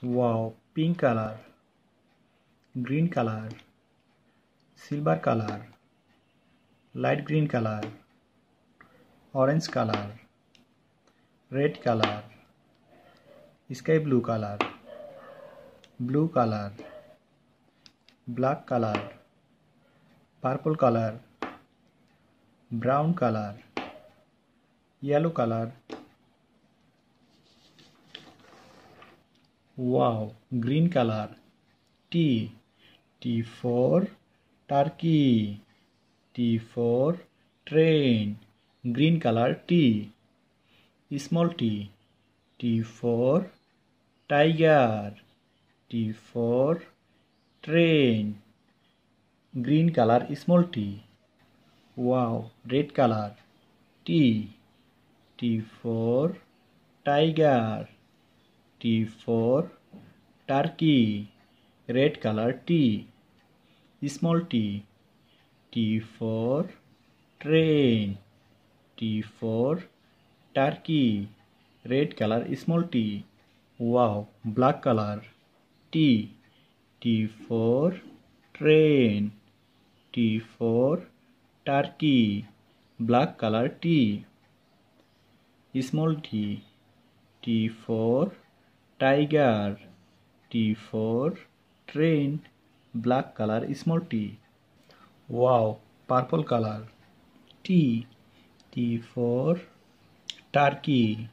Wow, pink color, green color, silver color, light green color, orange color, red color, sky blue color, blue color, black color, purple color, brown color, yellow color. Wow, green color. T. T for turkey. T for train. Green color T. Small t. T for tiger. T for train. Green color small t. Wow, red color. T. T for tiger. T for turkey. Red color T. Small t. T for train. T for turkey. Red color small t. Wow, black color. T. T for train. T for turkey. Black color T. Small t. T for tiger. T for train. Black color small t. Wow, purple color. T. T for turkey.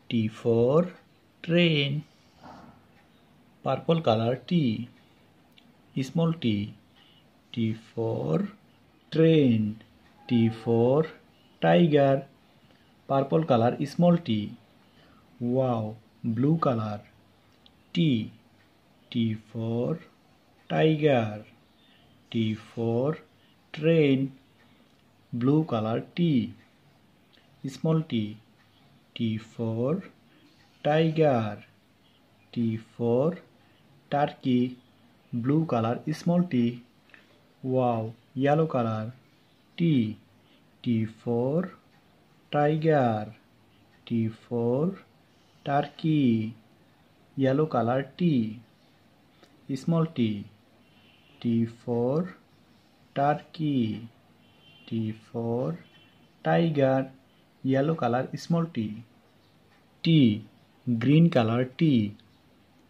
T for train. Purple color T. Small t. T for train. T for tiger. Purple color small t. Wow, blue color. T. T for tiger. T for train. Blue color T. Small t. T for tiger. T for turkey. Blue color small t. Wow, yellow color. T. T for tiger. T for turkey. Yellow color T. Small t. T for turkey. T for tiger. Yellow color small t. T. Green color T.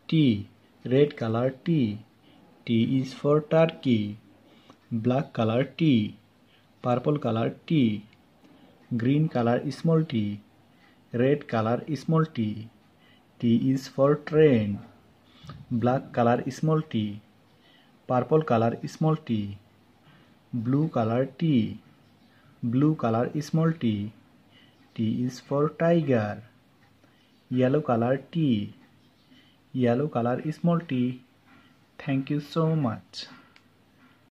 T. Red color T. T is for turkey. Black color T. Purple color T. Green color small t. Red color small t. T is for train. Black color small t. Purple color small t. Blue color T. Blue color small t. T is for tiger. Yellow color T. Yellow color small t. Thank you so much.